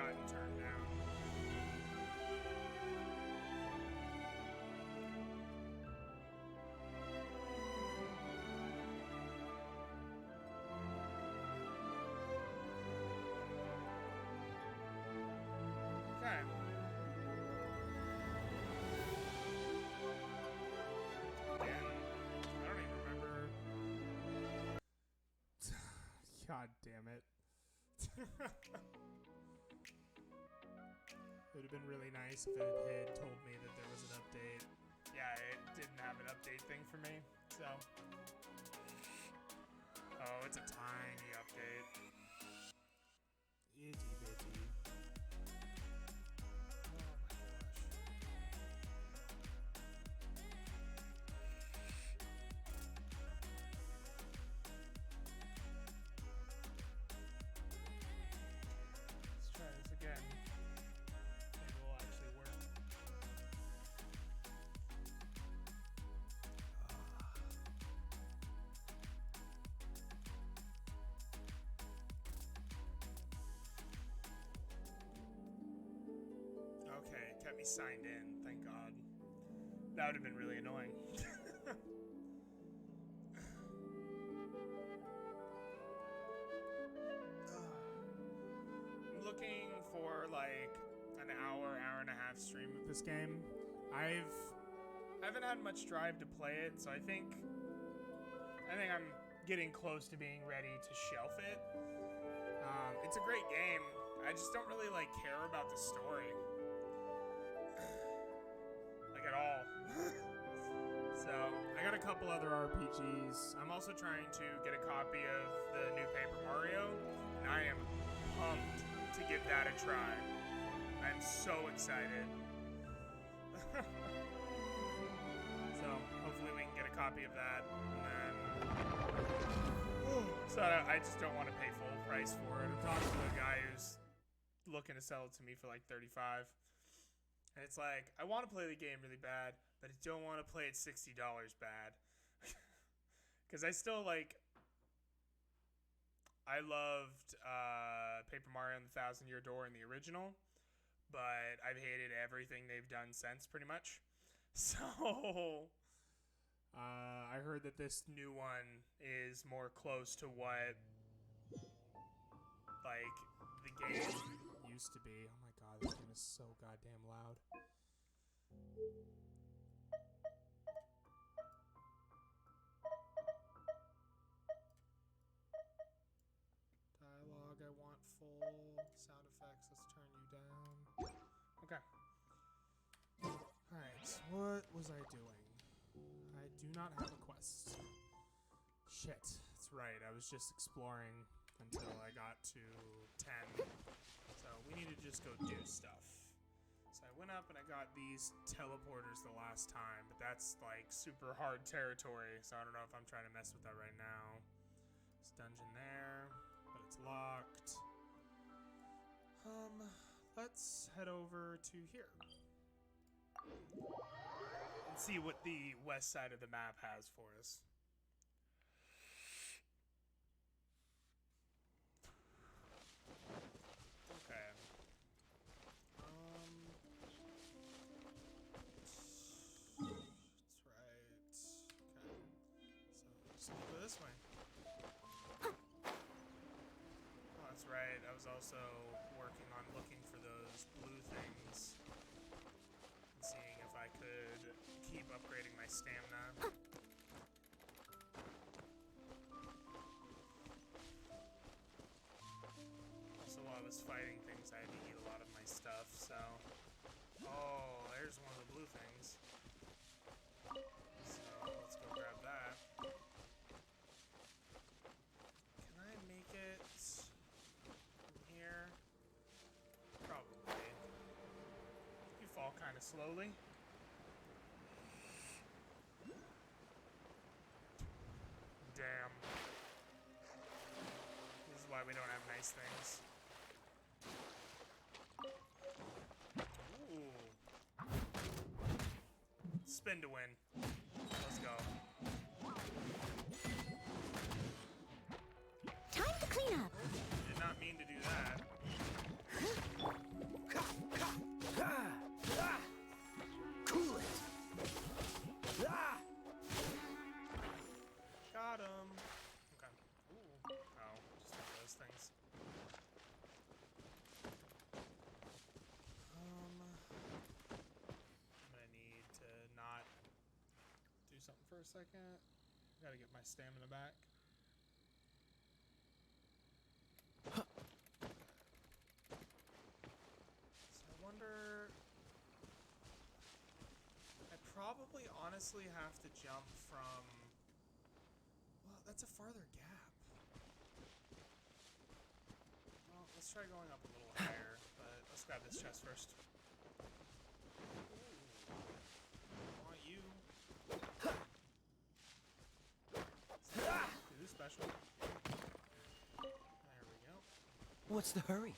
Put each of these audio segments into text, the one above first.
gotten turned down. Okay. Again, I don't even remember. God damn it. It would have been really nice if it had told me that there was an update. Yeah, it didn't have an update thing for me, so. Oh, it's a tiny update. Itty bitty. Oh my gosh. Let's try this again. Maybe it will actually work. Okay, kept me signed in, thank God. That would have been really annoying. I'm looking for like an hour and a half stream of this game. I haven't had much drive to play it, so I think I'm getting close to being ready to shelf it. It's a great game. I just don't really like care about the story. Like at all. So I got a couple other RPGs. I'm also trying to get a copy of the new Paper Mario, and I am pumped to give that a try. I'm so excited. So hopefully we can get a copy of that, and then so I just don't want to pay full price for it. I'm talking to a guy who's looking to sell it to me for like $35. And it's like, I want to play the game really bad, but I don't want to play it $60 bad. Because I still like, I loved Paper Mario and the Thousand Year Door in the original, but I've hated everything they've done since pretty much. So I heard that this new one is more close to what like the game used to be. Oh my god, this game is so goddamn loud. Dialogue, I want full. Sound effects, let's turn you down. Okay. Alright, what was I doing? I do not have a quest. Shit, that's right, I was just exploring until I got to 10. So we need to just go do stuff. So I went up and I got these teleporters the last time, but that's like super hard territory, so I don't know if I'm trying to mess with that right now. This dungeon there, but it's locked. Let's head over to here. And see what the west side of the map has for us. Okay. That's right. Okay. So just go this way. Oh, that's right. I was also working on looking for those blue things. And seeing if I could keep upgrading my stamina. Also, while I was fighting things, I had to eat a lot of my stuff, so... Oh, there's one of the blue things. So, let's go grab that. Can I make it from here? Probably. You fall kind of slowly. Damn. This is why we don't have nice things. Ooh. Spin to win. Let's go. Time to clean up. Did not mean to do that. a second. Gotta get my stamina back. So I wonder... I probably honestly have to jump from... Well, that's a farther gap. Well, let's try going up a little higher, but let's grab this chest first. I want you. Do special. There we go. What's the hurry?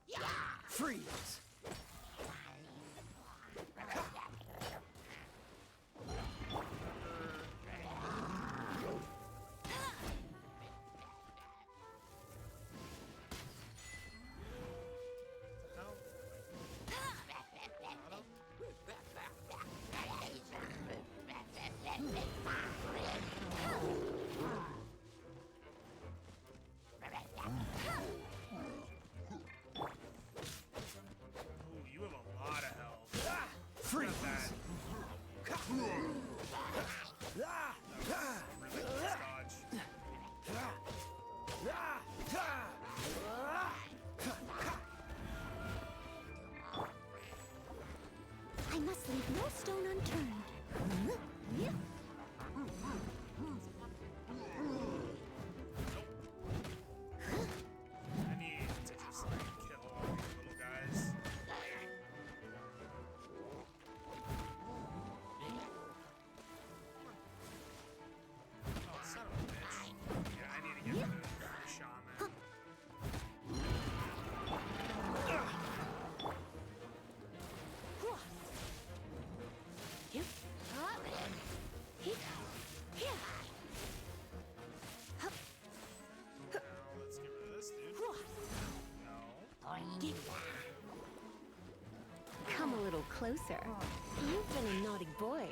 Okay. Freeze! I must leave no stone unturned. I need to just like kill all these little guys. Oh, son of a bitch. Yeah, I need to get rid of the shaman. Now let's get rid of this dude. No. Come a little closer. You've been a naughty boy.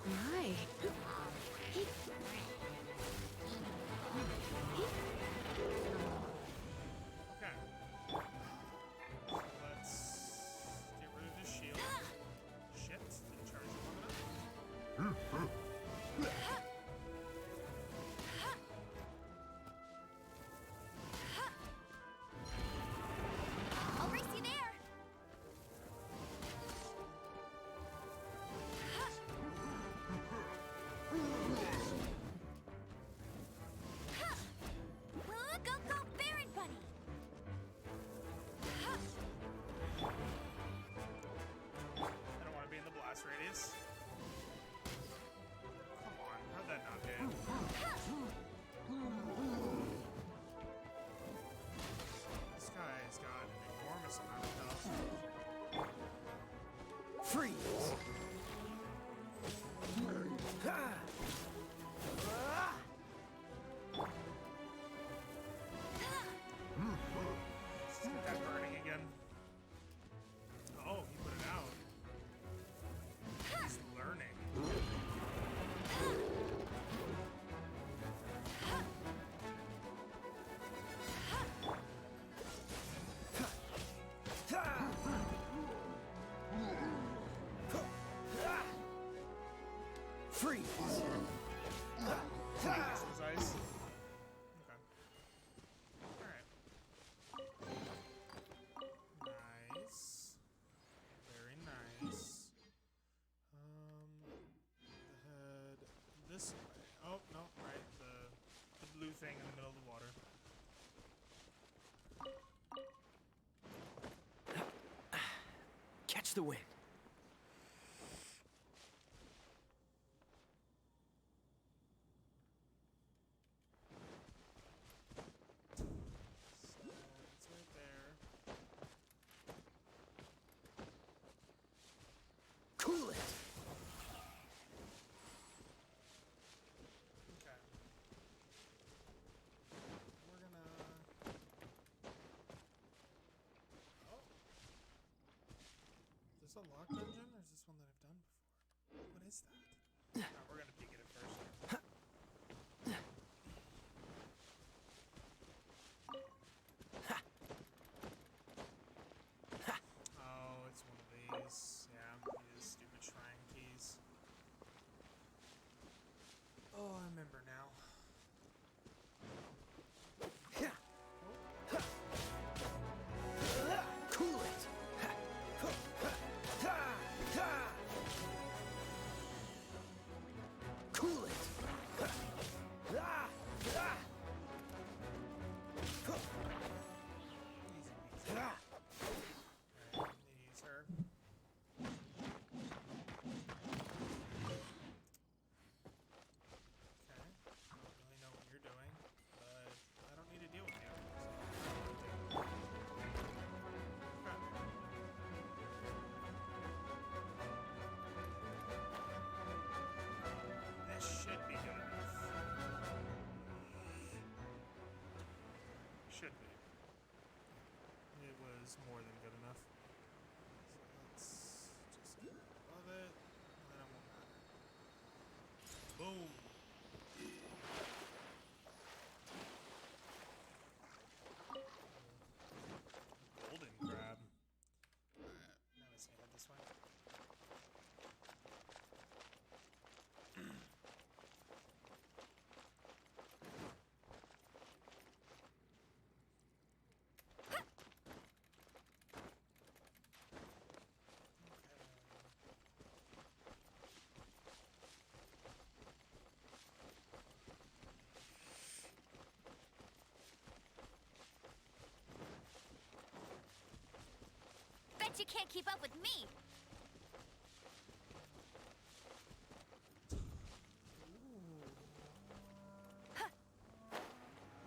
My. Okay. Let's get rid of his shield. Shit, didn't charge long enough. I'll race you there. Go, go, Baron Bunny. I don't want to be in the blast radius. Come on, how'd that not hit? This guy's got an enormous amount of health. Freeze! Let's get that burning again. Oh, he put it out. He's learning. Freeze! This was ice. Okay. Alright. Nice. Very nice. Head this way. Oh, no, right. The blue thing in the middle of the water. Catch the wind. So it's right there. Cool it! Okay. We're gonna... Oh. Is this a locked dungeon, or is this one that I've done before? What is that? Oh, we're gonna peek at it first. Oh, it's one of these. Yeah, these stupid shrine keys. Oh, I remember now. Cool it. Cool it. Alright, use her. Okay. I don't really know what you're doing, but I don't need to deal with you. So this should be good enough. Should be. It was more than good enough. So let's just get above it, and then it won't matter. Boom! Golden crab. Now let's head this way. Bet you can't keep up with me.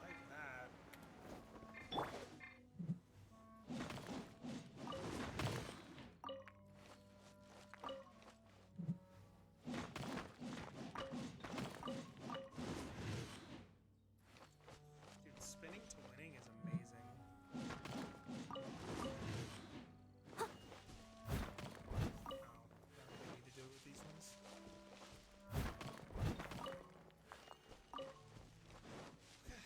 Like that. Dude, spinning to winning is amazing. Oh, don't really need to do it with these ones. Okay.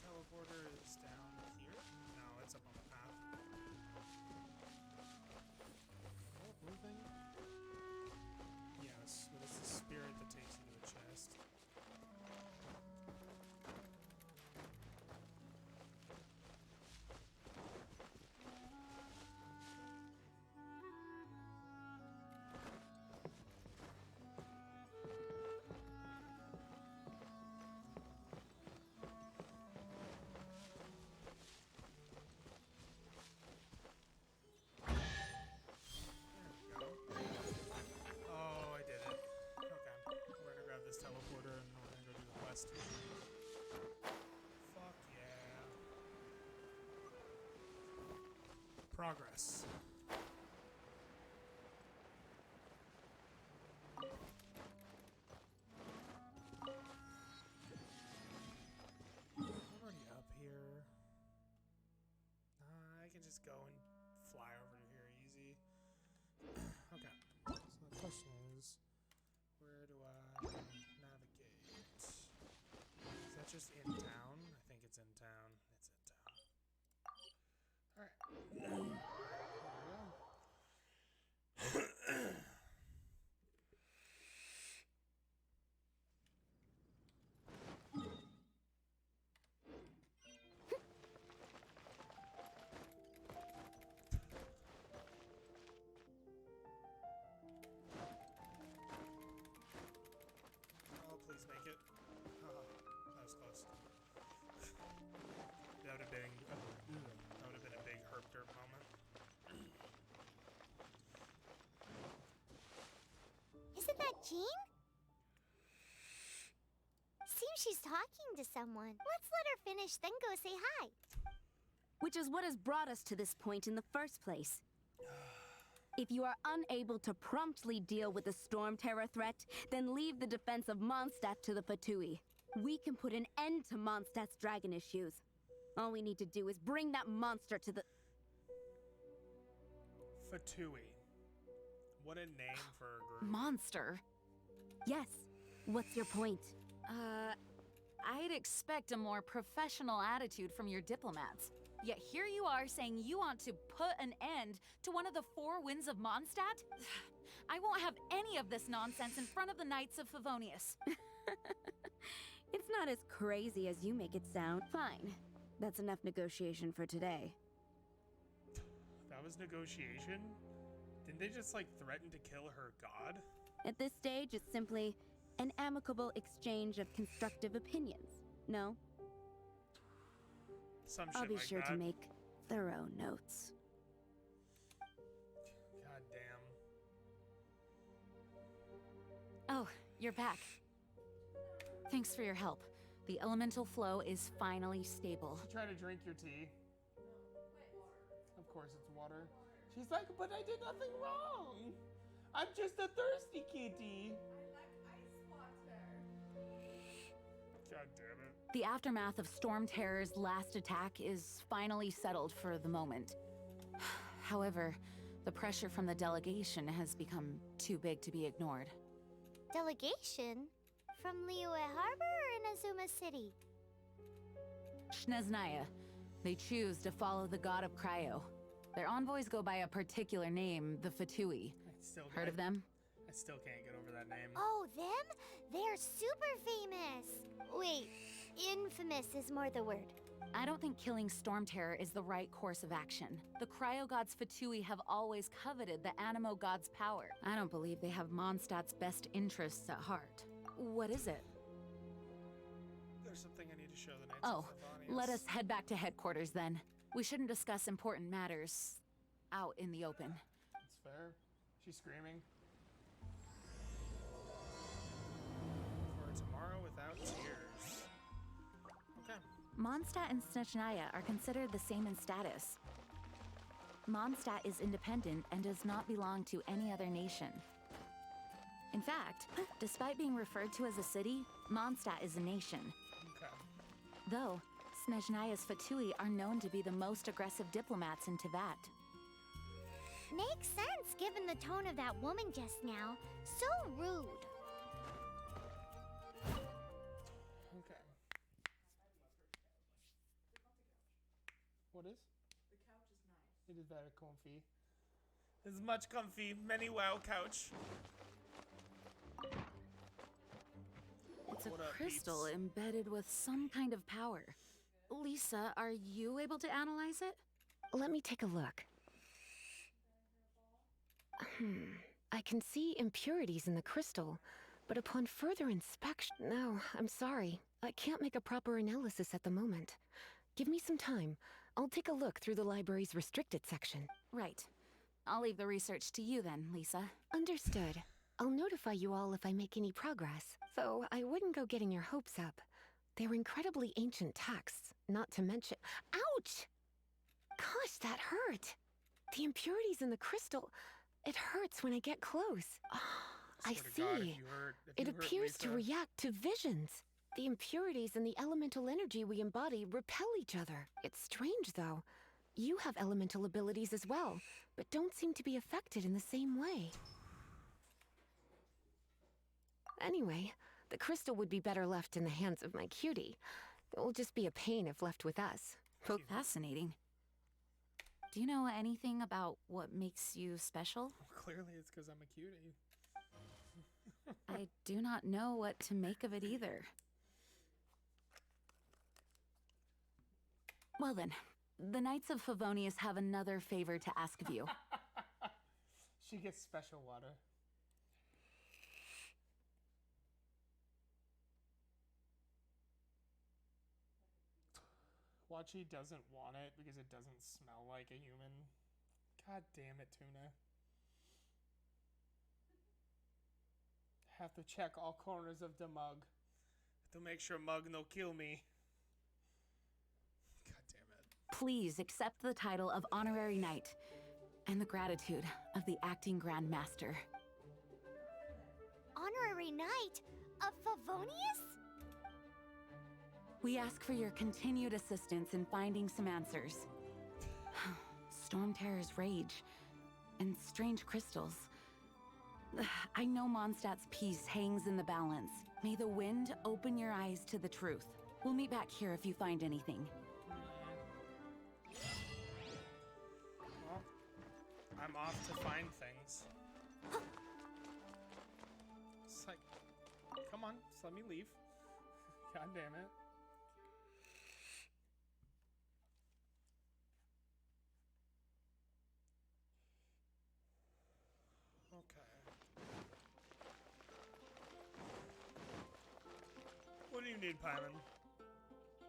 Teleporter is down here. No, it's up on the path. Oh, moving. Yes, but it's the spirit that takes you to a chest. There we go. Oh, I did it. Okay. We're gonna grab this teleporter and we're gonna go do the quest. Fuck yeah. Progress. I'm already up here. I can just go and fly over to here easy. Okay. So the question is, where do I navigate? Is that just in town? I think it's in town. It's in town. Alright. There we go. Oh, please make it. Oh, that was close. That would have been a big herp derp moment. Isn't that Jean? Seems she's talking to someone. Let's let her finish, then go say hi. Which is what has brought us to this point in the first place. If you are unable to promptly deal with the Storm Terror threat, then leave the defense of Mondstadt to the Fatui. We can put an end to Mondstadt's dragon issues. All we need to do is bring that monster to the... Fatui. What a name for a group. Monster? Yes. What's your point? I'd expect a more professional attitude from your diplomats. Yet here you are saying you want to put an end to one of the four winds of Mondstadt? I won't have any of this nonsense in front of the Knights of Favonius. It's not as crazy as you make it sound. Fine. That's enough negotiation for today. That was negotiation? Didn't they just, like, threaten to kill her god? At this stage, it's simply an amicable exchange of constructive opinions. No? Some shit I'll be like sure that. to make thorough notes. God damn. Oh, you're back. Thanks for your help. The elemental flow is finally stable. Did you try to drink your tea? Of course it's water. She's like, but I did nothing wrong. I'm just a thirsty kitty. God damn it. The aftermath of Storm Terror's last attack is finally settled for the moment. However, the pressure from the delegation has become too big to be ignored. Delegation? From Liyue Harbor or Inazuma City? Snezhnaya. They choose to follow the god of Cryo. Their envoys go by a particular name, the Fatui. Heard of them? I still can't get over that name. Oh, them? They're super famous. Wait, infamous is more the word. I don't think killing Storm Terror is the right course of action. The Cryo gods Fatui have always coveted the Animo god's power. I don't believe they have Mondstadt's best interests at heart. What is it? There's something I need to show the Knights Oh, of Favonius. let us head back to headquarters then. We shouldn't discuss important matters out in the open. That's fair. She's screaming. For tomorrow without tears. Okay. Mondstadt and Snezhnaya are considered the same in status. Mondstadt is independent and does not belong to any other nation. In fact, despite being referred to as a city, Mondstadt is a nation. Okay. Though, Snezhnaya's Fatui are known to be the most aggressive diplomats in Teyvat. Makes sense given the tone of that woman just now. So rude. Okay. What is? The couch is nice. It is very comfy. It's much comfy. Many wow couch. It's a What up, crystal peeps? embedded with some kind of power. Lisa, are you able to analyze it? Let me take a look. I can see impurities in the crystal, but upon further inspection... No, I'm sorry. I can't make a proper analysis at the moment. Give me some time. I'll take a look through the library's restricted section. Right. I'll leave the research to you then, Lisa. Understood. I'll notify you all if I make any progress. Though I wouldn't go getting your hopes up. They're incredibly ancient texts, not to mention... Ouch! Gosh, that hurt! The impurities in the crystal... It hurts when I get close. I Swear to God, if see. you hurt- if It you hurt appears to Lisa- react to visions. The impurities and the elemental energy we embody repel each other. It's strange, though. You have elemental abilities as well, but don't seem to be affected in the same way. Anyway, the crystal would be better left in the hands of my cutie. It will just be a pain if left with us. Fascinating. Do you know anything about what makes you special? Clearly it's because I'm a cutie. I do not know what to make of it either. Well then, the Knights of Favonius have another favor to ask of you. She gets special water. Wachi doesn't want it because it doesn't smell like a human. God damn it, Tuna. Have to check all corners of the mug to make sure mug no kill me. God damn it. Please accept the title of Honorary Knight and the gratitude of the Acting Grand Master. Honorary Knight of Favonius? We ask for your continued assistance in finding some answers. Storm Terror's rage and strange crystals. I know Mondstadt's peace hangs in the balance. May the wind open your eyes to the truth. We'll meet back here if you find anything. Well, I'm off to find things. It's like, come on, just let me leave. God damn it. Okay. What do you need, Paimon?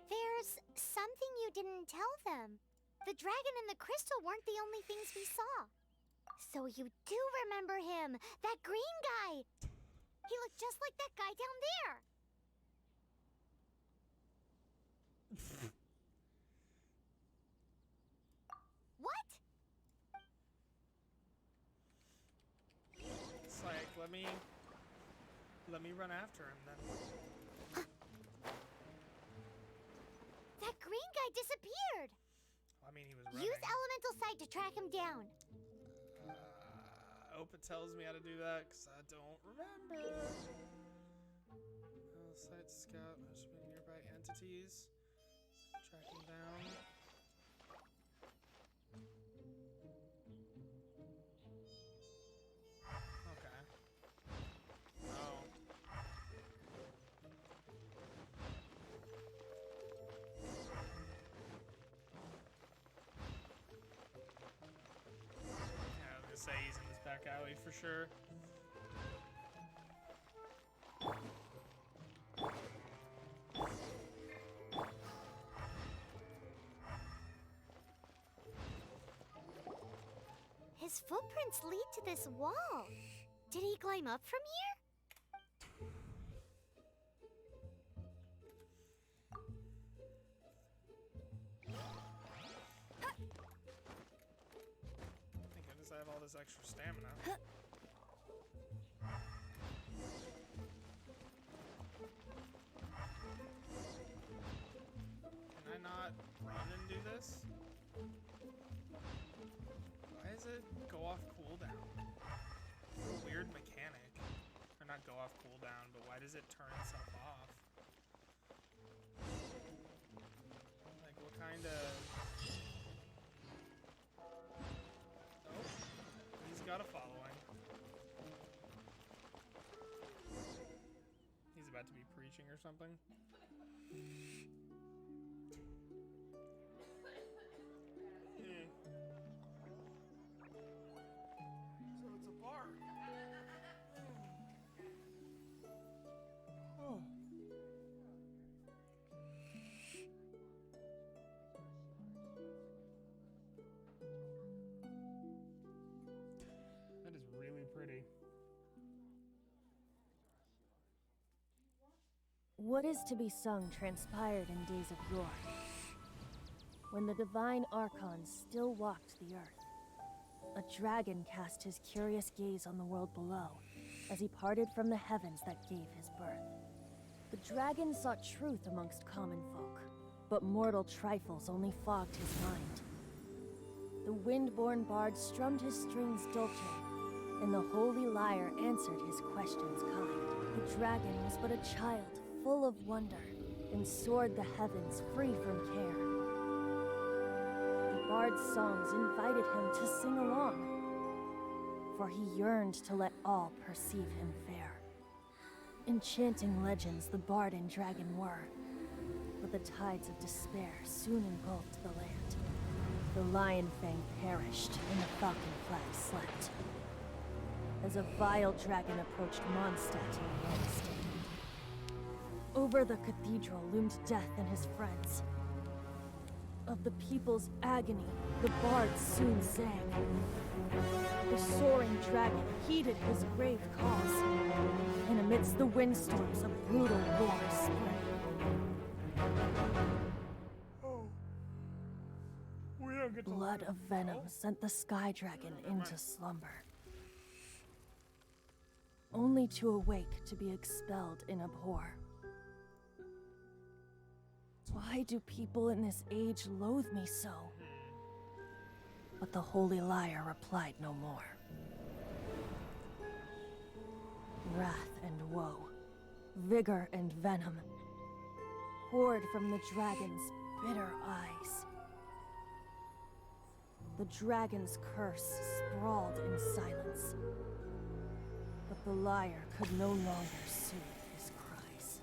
There's something you didn't tell them. The dragon and the crystal weren't the only things we saw. So you do remember him, that green guy. He looked just like that guy down there. What? It's like, let me run after him then. That green guy disappeared. I mean, he was running. Use elemental sight to track him down. I hope it tells me how to do that, because I don't remember. Sight scout, measurement nearby entities. Track him down. Okay. Oh. Yeah, I was gonna say he's in this back alley for sure. His footprints lead to this wall. Did he climb up from here? Thank goodness I have all this extra stamina. Can I not run and do this? Why does it go off cooldown? It's a weird mechanic. Or not go off cooldown, but why does it turn itself off? Like, what kind of... Oh, he's got a following. He's about to be preaching or something. So it's a bar. Oh. That is really pretty. What is to be sung transpired in days of yore, when the divine archons still walked the earth. A dragon cast his curious gaze on the world below, as he parted from the heavens that gave his birth. The dragon sought truth amongst common folk, but mortal trifles only fogged his mind. The wind-born bard strummed his strings dolce, and the holy lyre answered his questions kind. The dragon was but a child, full of wonder, and soared the heavens free from care. The bard's songs invited him to sing along, for he yearned to let all perceive him fair. Enchanting legends the bard and dragon were, but the tides of despair soon engulfed the land. The lion fang perished, and the falcon flag slept, as a vile dragon approached Mondstadt in Rome. Over the cathedral loomed death and his friends. Of the people's agony, the bard soon sang. The soaring dragon heeded his grave calls, and amidst the windstorms a brutal war spread. Oh. We don't get to Blood learn. of venom sent the sky dragon into slumber, only to awake to be expelled in abhor. Why do people in this age loathe me so? But the holy lyre replied no more. Wrath and woe, vigor and venom, poured from the dragon's bitter eyes. The dragon's curse sprawled in silence, but the liar could no longer soothe his cries.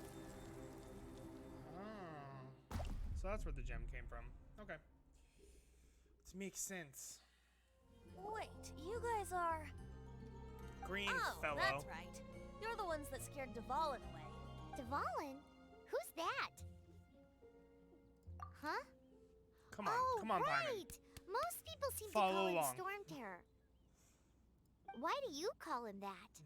Oh. So that's where the gem came from. Okay. It makes sense. Wait, you guys are... Green Oh, fellow. that's right. You're the ones that scared Dvalin away. Dvalin? Who's that? Huh? Come on, Oh, come on, right. Paimon. Most people seem Follow to call along. him Storm Terror. Why do you call him that?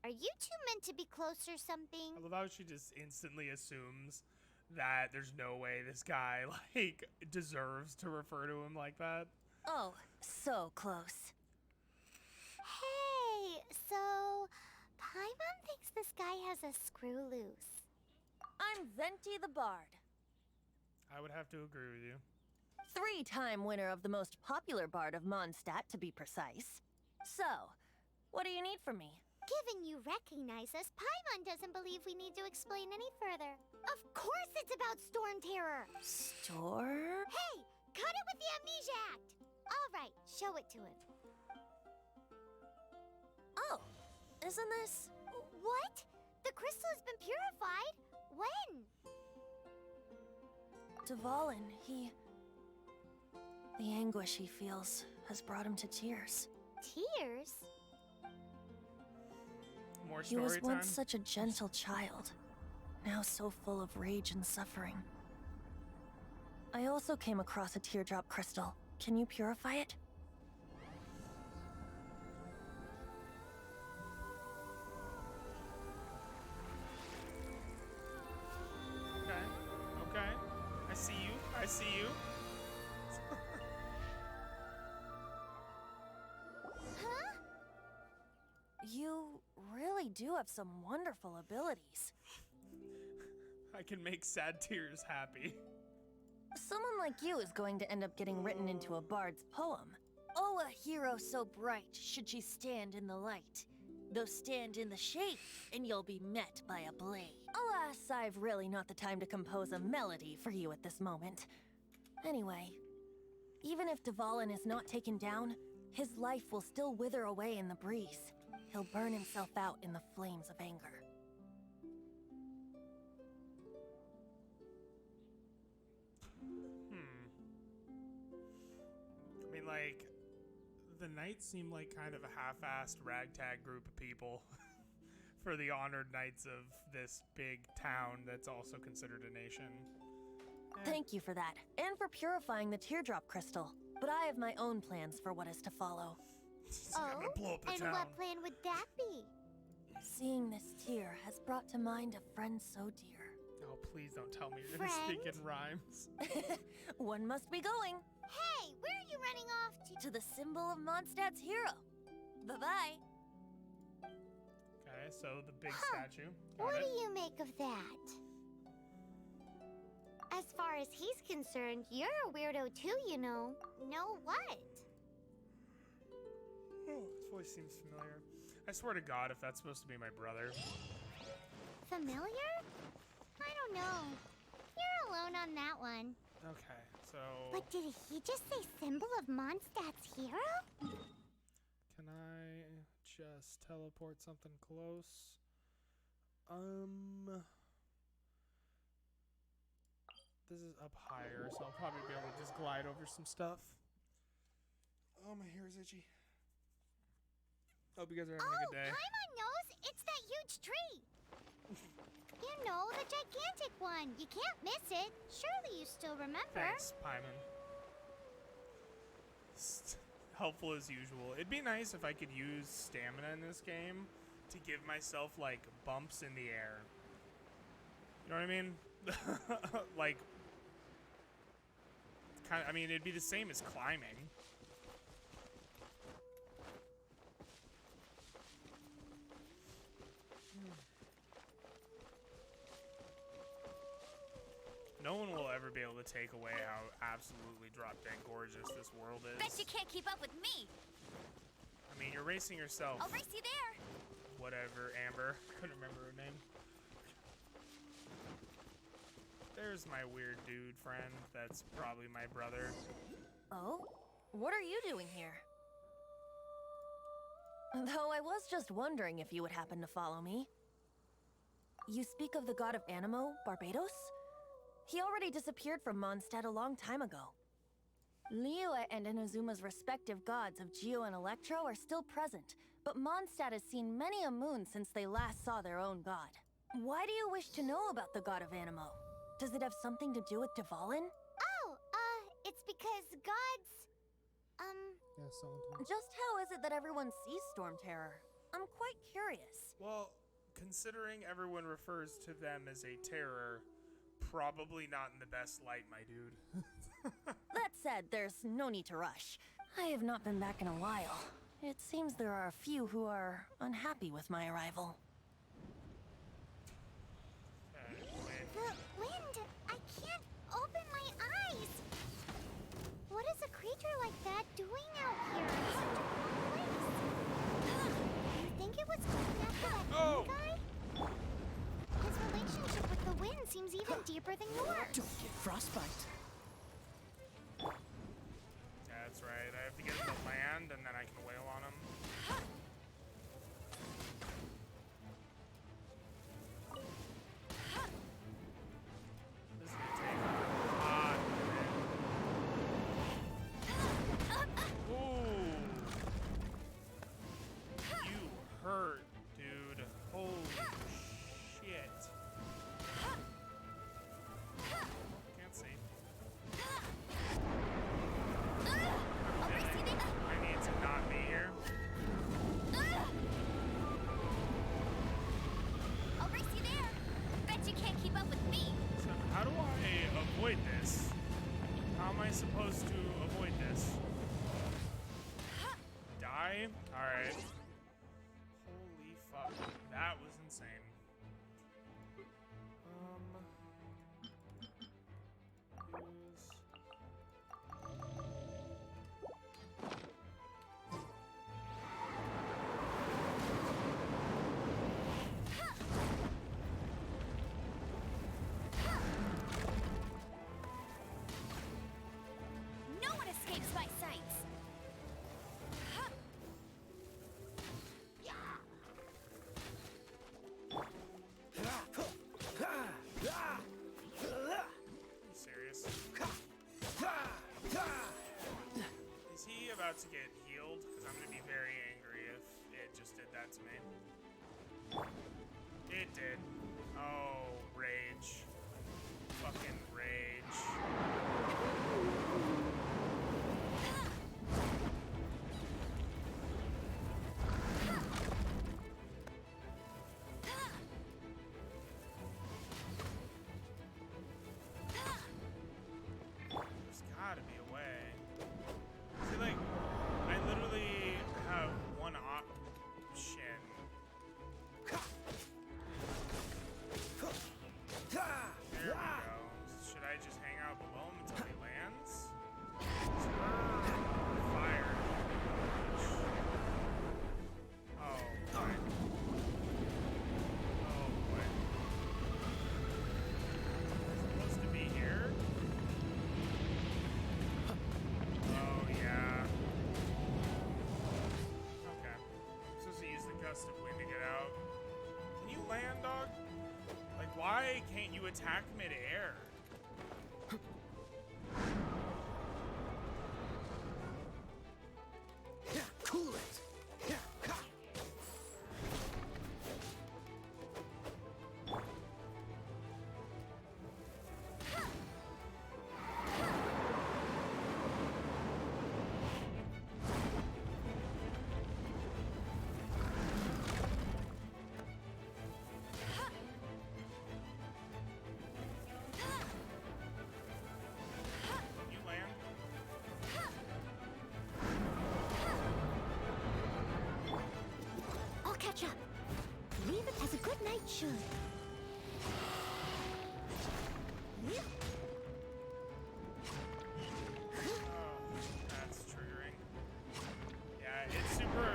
Are you two meant to be close or something? I love how she just instantly assumes that there's no way this guy, like, deserves to refer to him like that. Oh, so close. Hey, so Paimon thinks this guy has a screw loose. I'm Venti the Bard, I would have to agree with you. 3-time winner of the most popular bard of Mondstadt, to be precise. So, what do you need from me? Given you recognize us, Paimon doesn't believe we need to explain any further. Of course it's about Storm Terror! Storm? Hey, cut it with the Amnesia Act! Alright, show it to him. Oh, isn't this... What? The crystal has been purified? When? Dvalin, the anguish he feels has brought him to tears. Tears? More He was story time? once such a gentle child, now so full of rage and suffering. I also came across a teardrop crystal. Can you purify it? Okay, okay. I see you, I see you. Huh? You really do have some wonderful abilities. I can make sad tears happy. Someone like you is going to end up getting written into a bard's poem. Oh, a hero so bright should she stand in the light. Though stand in the shade, and you'll be met by a blade. Alas, I've really not the time to compose a melody for you at this moment. Anyway, even if Dvalin is not taken down, his life will still wither away in the breeze. He'll burn himself out in the flames of anger. I mean, like, the Knights seem like kind of a half-assed ragtag group of people for the honored knights of this big town that's also considered a nation. Thank you for that, and for purifying the teardrop crystal. But I have my own plans for what is to follow. I'm gonna blow up the and town. what plan would that be? Seeing this tear has brought to mind a friend so dear. Oh, please don't tell me you're gonna speak in rhymes. One must be going Hey, where are you running off to? to the symbol of Mondstadt's hero. Bye-bye. Okay, so the big Huh. statue. Got What it. do you make of that? As far as he's concerned, you're a weirdo too, you know. Know what? Oh, his voice seems familiar. I swear to God, if that's supposed to be my brother. Familiar? I don't know. You're alone on that one. Okay, so But did he just say symbol of Mondstadt's hero? can I just teleport something close? This is up higher, so I'll probably be able to just glide over some stuff. Oh, my hair is itchy. Hope you guys are having a good day. Paimon knows! It's that huge tree! You know, the gigantic one. You can't miss it. Surely you still remember. Thanks, Paimon. Helpful as usual. It'd be nice if I could use stamina in this game to give myself, like, bumps in the air. You know what I mean? Like, I mean, it'd be the same as climbing. No one will ever be able to take away how absolutely drop-dead gorgeous this world is. Bet you can't keep up with me. I mean, you're racing yourself. I'll race you there. whatever, Amber. Couldn't remember her name. There's my weird dude friend. That's probably my brother. Oh? What are you doing here? Though I was just wondering if you would happen to follow me. You speak of the god of Animo, Barbados? He already disappeared from Mondstadt a long time ago. Liyue and Inazuma's respective gods of Geo and Electro are still present, but Mondstadt has seen many a moon since they last saw their own god. Why do you wish to know about the god of Animo? Does it have something to do with Dvalin? Oh, it's because gods, Yeah, someone told me. Just how is it that everyone sees Storm Terror? I'm quite curious. Well, considering everyone refers to them as a terror, probably not in the best light, my dude. That said, there's no need to rush. I have not been back in a while. It seems there are a few who are unhappy with my arrival. the wind. I can't open my eyes. What is a creature like that doing out here in such a cold place? You think it was going after that green guy? His relationship with the wind seems even deeper than yours. Don't get frostbite. That's right. I have to get him to land, and then I can wail on him. This is gonna take a hot minute. Ooh. You hurt, dude. Holy shit. Can't see. I need to not be here. I'll race you there. Bet you can't keep up with me. So how do I avoid this? How am I supposed to avoid this? Die? Alright. Holy fuck. That was insane. Use... No one escapes my sights. Are you serious? Is he about to get healed? Because I'm going to be very angry if it just did that to me. It did. Oh, rage. Fucking rage. There's gotta be a way. See, like, I literally have one option. There we go. Should I just hang out below him until he lands? Fire. Oh, boy. Oh, boy. I'm supposed to be here? Oh, yeah. Okay. I'm supposed to use the gust of wind to get out. Can you land, dog? Like, why can't you attack mid-air? Cool it. Can you land? I'll catch up. Leave it as a good night should. Oh, that's triggering. Yeah, it's super...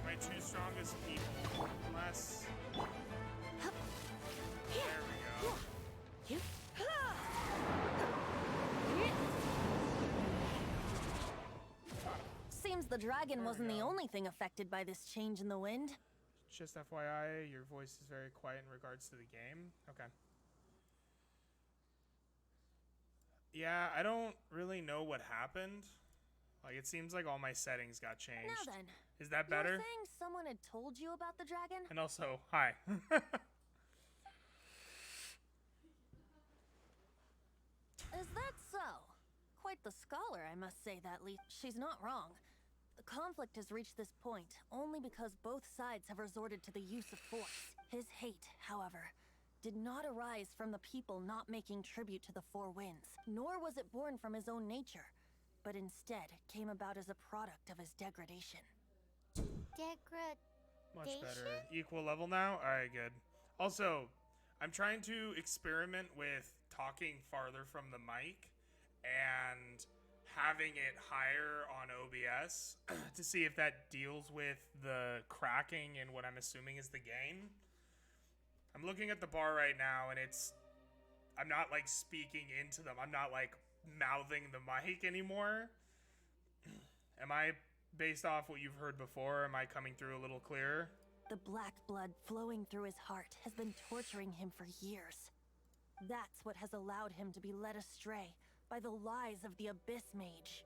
my two strongest people. Unless. There we go. Seems the dragon There we wasn't the go. only thing affected by this change in the wind. Just FYI, your voice is very quiet in regards to the game. Okay. Yeah, I don't really know what happened. Like, it seems like all my settings got changed. Now then, Is that you were better? saying someone had told you about the dragon? And also, hi. Is that so? Quite the scholar, I must say that, she's not wrong. The conflict has reached this point only because both sides have resorted to the use of force. His hate, however, did not arise from the people not making tribute to the Four Winds, nor was it born from his own nature, but instead came about as a product of his degradation. Much better. Equal level now? Alright, good. Also, I'm trying to experiment with talking farther from the mic and having it higher on OBS to see if that deals with the cracking in what I'm assuming is the game. I'm looking at the bar right now and I'm not like speaking into them. I'm not like mouthing the mic anymore. Am I, based off what you've heard before, am I coming through a little clearer? The black blood flowing through his heart has been torturing him for years. That's what has allowed him to be led astray by the lies of the Abyss Mage.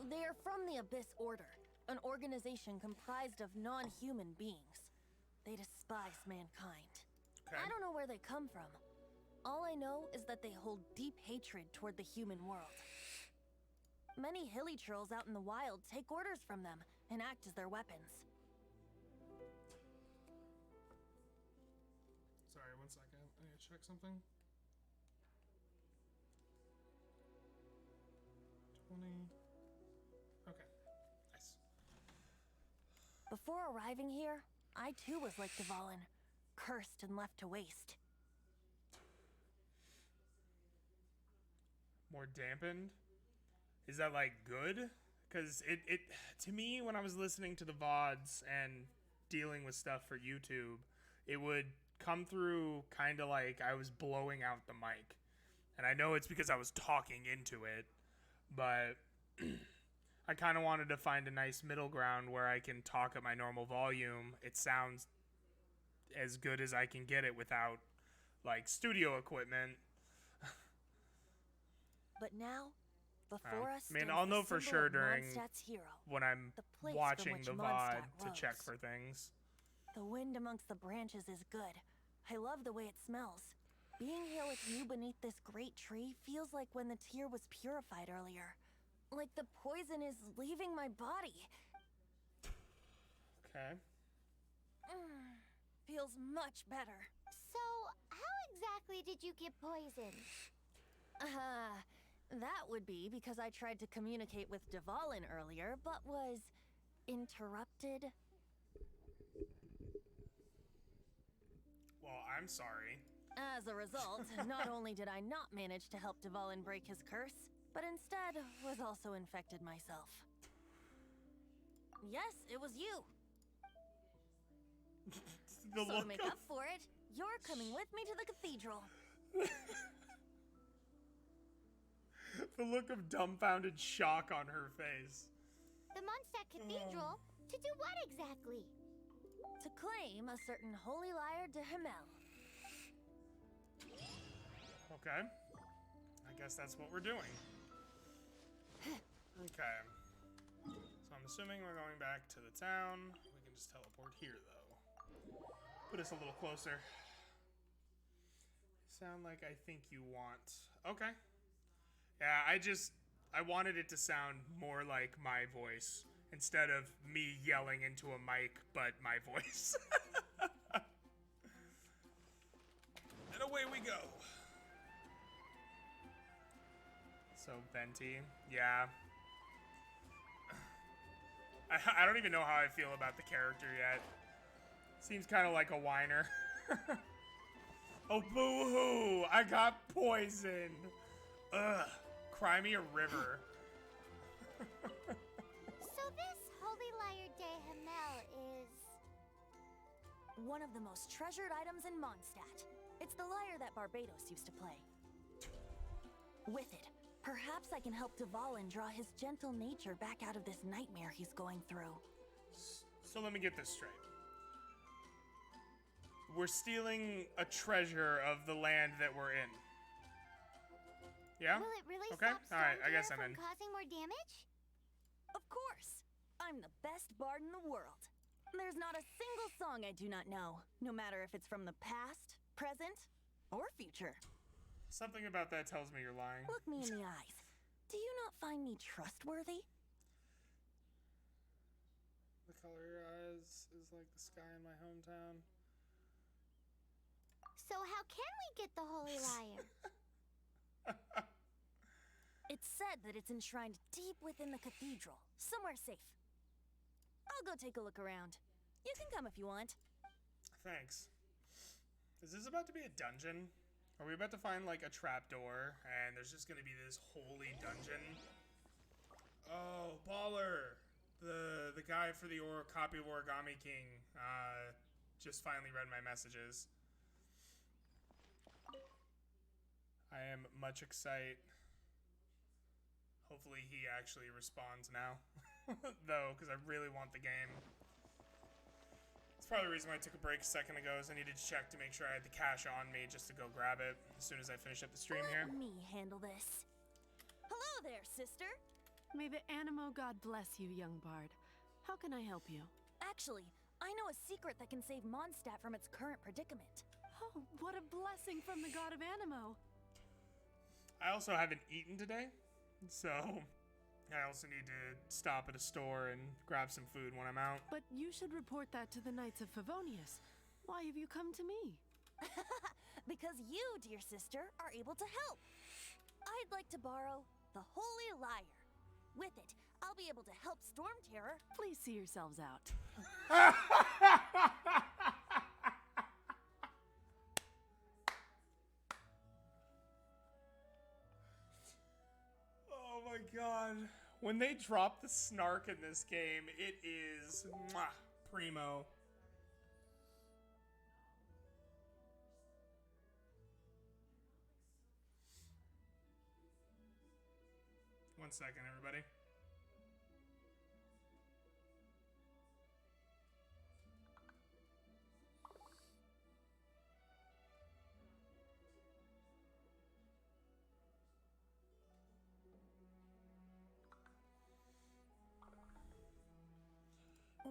They are from the Abyss Order, an organization comprised of non-human beings. They despise mankind. Okay. I don't know where they come from. All I know is that they hold deep hatred toward the human world. Many hilly trolls out in the wild take orders from them and act as their weapons. Sorry, 1 second. I need to check something. 20. Okay. Nice. Before arriving here, I too was like Dvalin, cursed and left to waste. More dampened? Is that like good? Because it to me, when I was listening to the VODs and dealing with stuff for YouTube, it would come through kind of like I was blowing out the mic. And I know it's because I was talking into it, but I kind of wanted to find a nice middle ground where I can talk at my normal volume. It sounds as good as I can get it without like studio equipment. But now, before us I mean, stands I'll the know for symbol sure of during Mondstadt's hero, when I'm the place from watching which the Mondstadt VOD to check rose. for things. The wind amongst the branches is good. I love the way it smells. Being here with you beneath this great tree feels like when the tear was purified earlier. Like the poison is leaving my body. Okay. Feels much better. So, how exactly did you get poisoned? That would be because I tried to communicate with Dvalin earlier, but was interrupted. Well, I'm sorry. As a result, not only did I not manage to help Dvalin break his curse, but instead was also infected myself. Yes, it was you. The So look to make of, up for it, you're coming with me to the cathedral. the look of dumbfounded shock on her face. The Mondstadt Cathedral? To do what exactly? To claim a certain holy lyre de Himmel. Okay. I guess that's what we're doing. Okay. So I'm assuming we're going back to the town. We can just teleport here, though. Put us a little closer. Sound like I think you want. Okay. Yeah, I wanted it to sound more like my voice instead of me yelling into a mic, but my voice. And away we go. So venti, yeah. I don't even know how I feel about the character yet. Seems kind of like a whiner. Oh, boo-hoo! I got poisoned. Ugh. Cry me a river. So this holy Holy Lyre de Hamel is... One of the most treasured items in Mondstadt. It's the lyre that Barbados used to play. With it, perhaps I can help Dvalin draw his gentle nature back out of this nightmare he's going through. So let me get this straight. We're stealing a treasure of the land that we're in. Yeah? Will it really Okay. stop All right. Storm I guess Terror I'm from in. causing more damage? Of course! I'm the best bard in the world. There's not a single song I do not know, no matter if it's from the past, present, or future. Something about that tells me you're lying. Look me in the eyes. Do you not find me trustworthy? The color of your eyes is like the sky in my hometown. So how can we get the Holy Lyre? It's said that it's enshrined deep within the cathedral, somewhere safe. I'll go take a look around. You can come if you want. Thanks. Is this about to be a dungeon? Are we about to find like a trapdoor and there's just gonna be this holy dungeon? Oh, baller! The guy for the copy of Origami King just finally read my messages. I am much excited. Hopefully he actually responds now, though, because I really want the game. It's probably the reason why I took a break a second ago, is I needed to check to make sure I had the cash on me just to go grab it as soon as I finish up the stream here. Let me handle this. Hello there, sister. May the Animo God bless you, young bard. How can I help you? Actually, I know a secret that can save Mondstadt from its current predicament. Oh, what a blessing from the God of Animo. I also haven't eaten today, so I also need to stop at a store and grab some food when I'm out. But you should report that to the Knights of Favonius. Why have you come to me? Because you, dear sister, are able to help. I'd like to borrow the Holy Lyre. With it, I'll be able to help Storm Terror. Please see yourselves out. Oh my god. When they drop the snark in this game, it is mwah, primo. One second, everybody.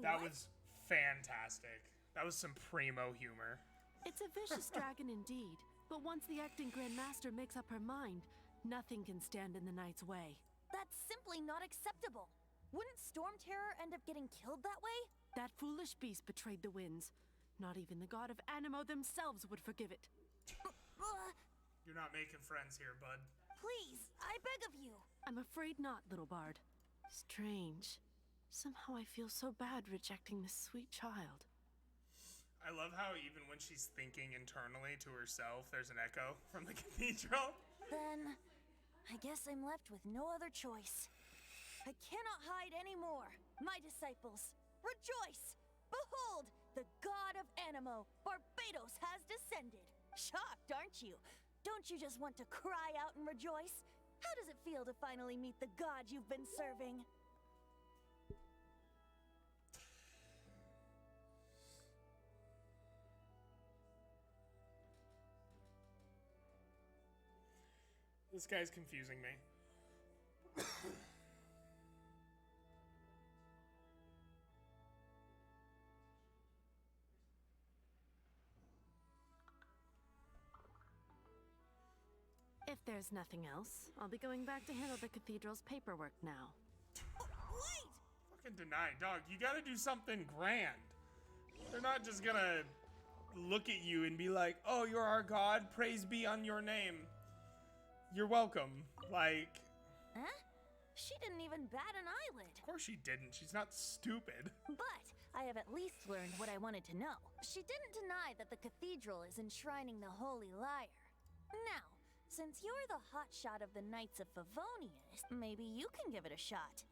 That was fantastic. That was some primo humor. It's a vicious dragon indeed, but once the acting Grandmaster makes up her mind, nothing can stand in the Knight's way. That's simply not acceptable. Wouldn't Storm Terror end up getting killed that way? That foolish beast betrayed the winds. Not even the God of Animo themselves would forgive it. You're not making friends here, bud. Please, I beg of you. I'm afraid not, little bard. Strange. Somehow I feel so bad rejecting this sweet child. I love how even when she's thinking internally to herself, there's an echo from the cathedral. Then, I guess I'm left with no other choice. I cannot hide anymore. My disciples, rejoice! Behold, the God of Animo, Barbados, has descended. Shocked, aren't you? Don't you just want to cry out and rejoice? How does it feel to finally meet the God you've been serving? This guy's confusing me. If there's nothing else, I'll be going back to handle the cathedral's paperwork now. Wait! Fucking deny, dog. You gotta do something grand. They're not just gonna look at you and be like, oh, you're our god, praise be on your name. You're welcome. Like... Huh? She didn't even bat an eyelid. Of course she didn't. She's not stupid. But I have at least learned what I wanted to know. She didn't deny that the cathedral is enshrining the Holy Lyre. Now, since you're the hotshot of the Knights of Favonius, maybe you can give it a shot.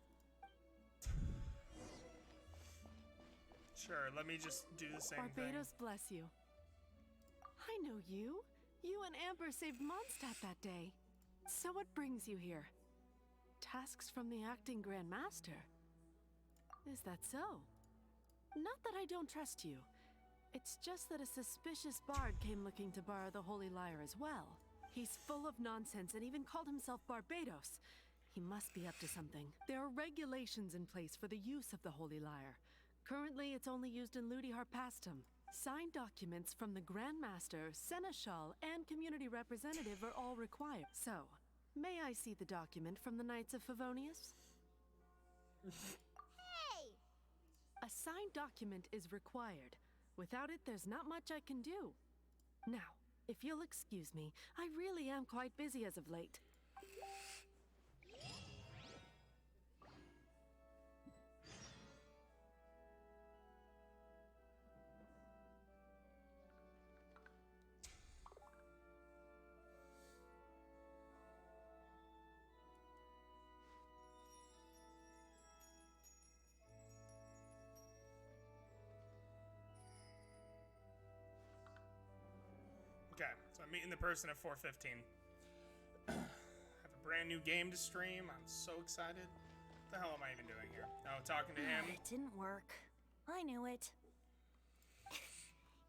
Sure, let me just do the same Barbados bless you. I know you. You and Amber saved Mondstadt that day. So what brings you here? Tasks from the acting Grand Master. Is that so? Not that I don't trust you. It's just that a suspicious bard came looking to borrow the Holy Lyre as well. He's full of nonsense and even called himself Barbados. He must be up to something. There are regulations in place for the use of the Holy Lyre. Currently, it's only used in Ludi Harpastum. Signed documents from the Grand Master, Seneschal, and Community Representative are all required. So, may I see the document from the Knights of Favonius? Hey! A signed document is required. Without it, there's not much I can do. Now, if you'll excuse me, I really am quite busy as of late. Okay, so I'm meeting the person at 4:15. I have a brand new game to stream. I'm so excited. What the hell am I even doing here? Oh, talking to him. It didn't work. I knew it.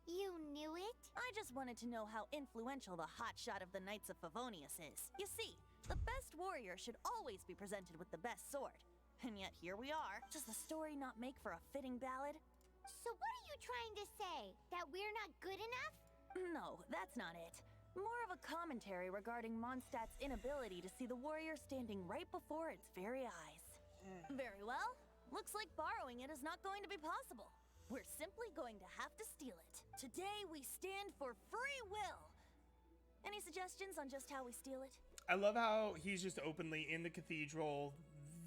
You knew it? I just wanted to know how influential the hotshot of the Knights of Favonius is. You see, the best warrior should always be presented with the best sword. And yet here we are. Does the story not make for a fitting ballad? So what are you trying to say? That we're not good enough? No, that's not it. More of a commentary regarding Mondstadt's inability to see the warrior standing right before its very eyes. Very well. Looks like borrowing it is not going to be possible. We're simply going to have to steal it. Today we stand for free will. Any suggestions on just how we steal it? I love how he's just openly in the cathedral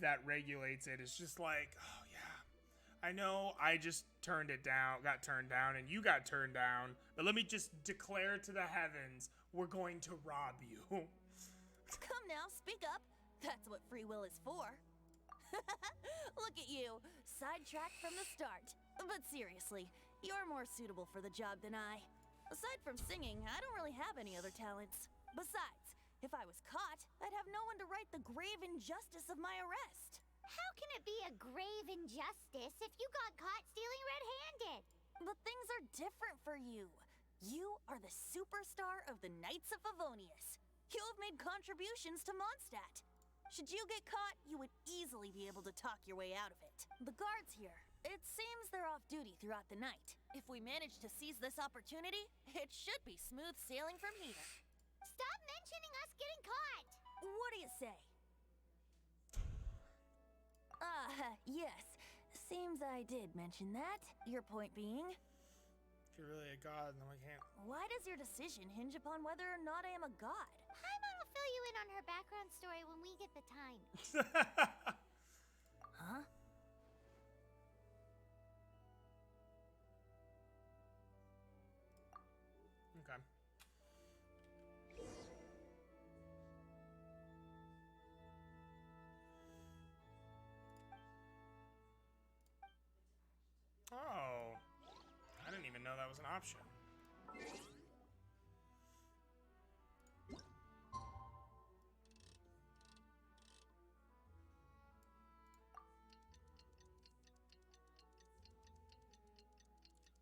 that regulates it. It's just like, oh yeah, I know I just got turned down, and you got turned down, but let me just declare to the heavens, we're going to rob you. Come now, speak up. That's what free will is for. Look at you, sidetracked from the start. But seriously, you're more suitable for the job than I. Aside from singing, I don't really have any other talents. Besides, if I was caught, I'd have no one to right the grave injustice of my arrest. How can it be a grave injustice if you got caught stealing red-handed? But things are different for you. You are the superstar of the Knights of Favonius. You have made contributions to Mondstadt. Should you get caught, you would easily be able to talk your way out of it. The guards here, it seems they're off duty throughout the night. If we manage to seize this opportunity, it should be smooth sailing from here. Stop mentioning us getting caught! What do you say? Yes. Seems I did mention that. Your point being? If you're really a god, then we can't. Why does your decision hinge upon whether or not I am a god? Paimon will fill you in on her background story when we get the time. Huh? Okay. Oh, I didn't even know that was an option.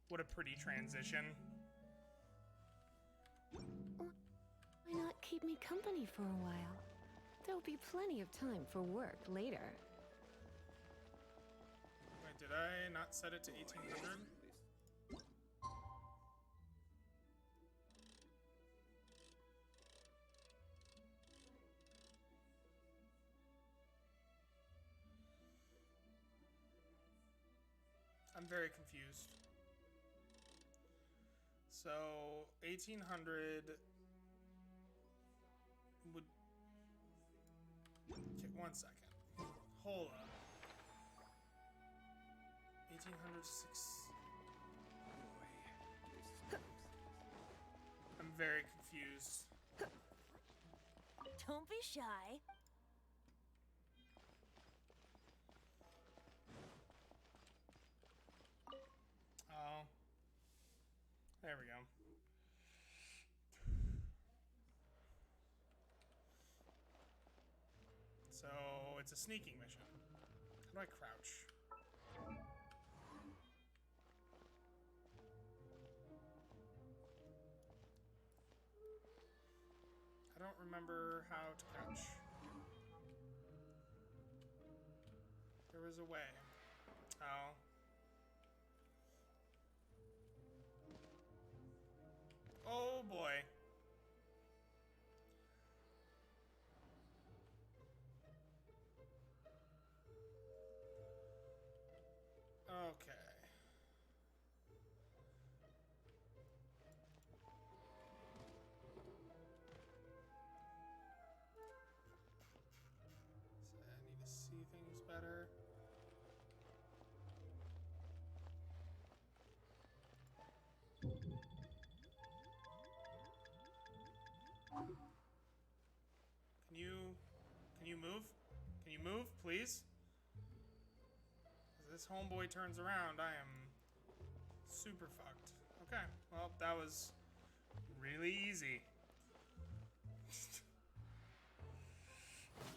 What a pretty transition. Why not keep me company for a while? There'll be plenty of time for work later. Wait, did I not set it to 1800? I'm very confused. So 1800 would. Okay, 1 second. Hold up. 1806. I'm very confused. Don't be shy. it's a sneaking mission. How do I crouch? I don't remember how to crouch. There was a way. Oh. Oh boy. Okay. So I need to see things better. Can you move? Can you move, please? As this homeboy turns around, I am super fucked. Okay, well, that was really easy.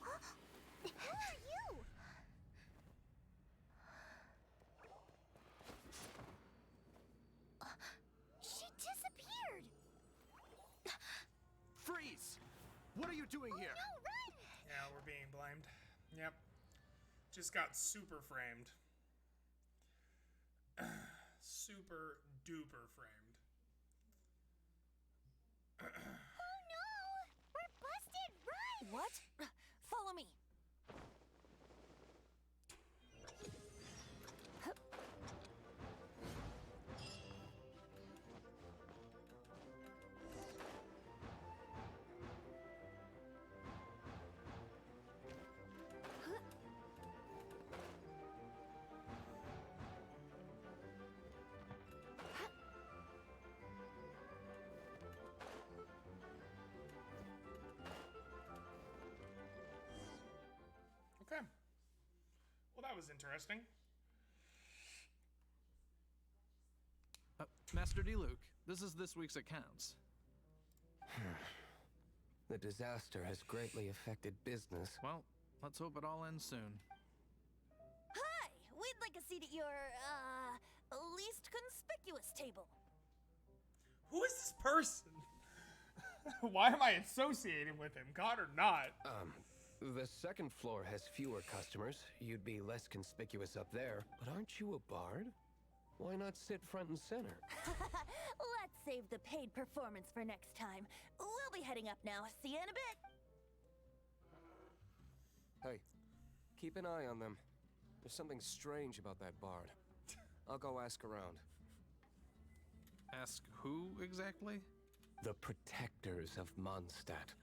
Who are you? She disappeared. Freeze! What are you doing here? No, run! Yeah, we're being blamed. Yep. Just got super framed. Super duper framed. Oh no! We're busted! Run! What? Follow me. Okay. Well, that was interesting. Master D. Luke, this is this week's accounts. The disaster has greatly affected business. Well, let's hope it all ends soon. Hi! We'd like a seat at your, least conspicuous table. Who is this person? Why am I associated with him, God or not? The second floor has fewer customers. You'd be less conspicuous up there. But aren't you a bard? Why not sit front and center? Let's save the paid performance for next time. We'll be heading up now. See you in a bit. Hey, keep an eye on them. There's something strange about that bard. I'll go ask around. Ask who exactly? The protectors of Mondstadt.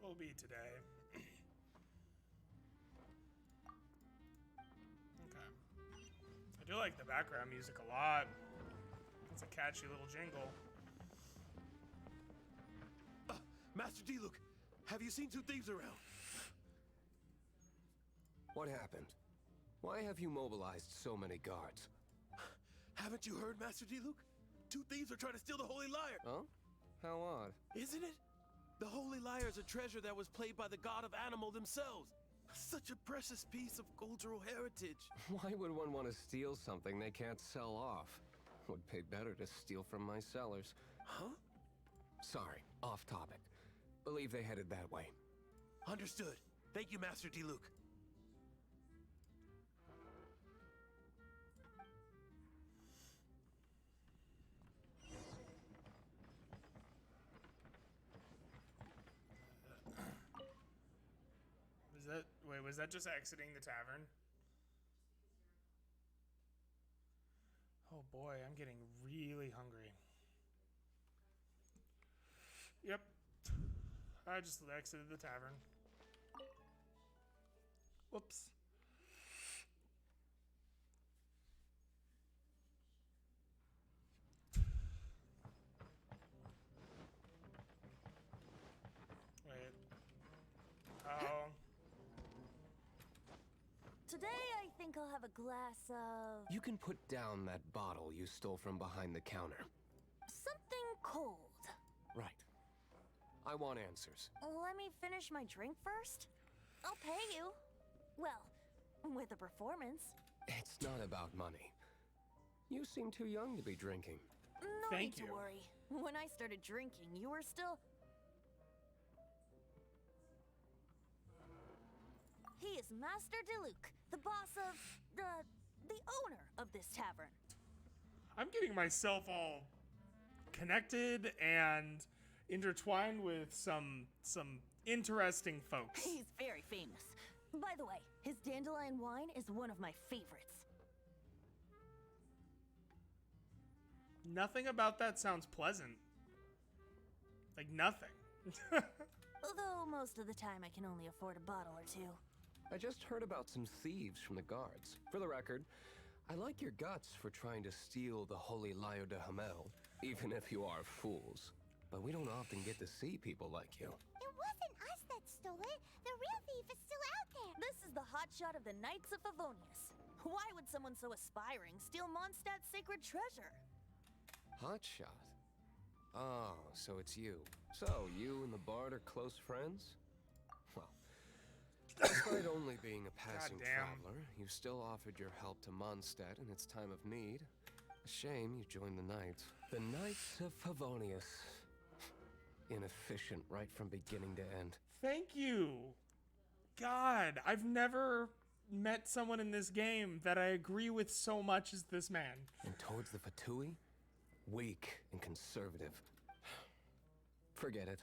Will be today. Okay. I do like the background music a lot. It's a catchy little jingle. Master D. Luke, have you seen two thieves around? What happened? Why have you mobilized so many guards? Haven't you heard, Master D. Luke? Two thieves are trying to steal the Holy Lyre. Huh? How odd. Isn't it? The Holy Lyre is a treasure that was played by the god of animal themselves. Such a precious piece of cultural heritage. Why would one want to steal something they can't sell off? Would pay better to steal from my sellers. Huh? Sorry, off topic. Believe they headed that way. Understood. Thank you, Master D. Luke. Was that just exiting the tavern? Oh boy, I'm getting really hungry. Yep. I just exited the tavern. Whoops. Wait. Oh. Today, I think I'll have a glass of... You can put down that bottle you stole from behind the counter. something cold. I want answers. Let me finish my drink first. I'll pay you. Well, with a performance. It's not about money. You seem too young to be drinking. No Thank need you. to worry. When I started drinking, you were still... He is Master Diluc, the boss of... the owner of this tavern. I'm getting myself all connected and intertwined with some interesting folks. He's very famous. By the way, his dandelion wine is one of my favorites. Nothing about that sounds pleasant. Like nothing. Although most of the time I can only afford a bottle or two. I just heard about some thieves from the guards. For the record, I like your guts for trying to steal the holy Lyre de Hamel, even if you are fools. But we don't often get to see people like you. It wasn't us that stole it. The real thief is still out there. This is the hotshot of the Knights of Favonius. Why would someone so aspiring steal Mondstadt's sacred treasure? Hotshot? Oh, so it's you. So, you and the bard are close friends? Well, despite only being a passing Goddamn. traveler, you still offered your help to Mondstadt in its time of need. A shame you joined the Knights. The Knights of Favonius. Inefficient right from beginning to end. Thank you. God, I've never met someone in this game that I agree with so much as this man. And towards the Fatui? Weak and conservative. Forget it.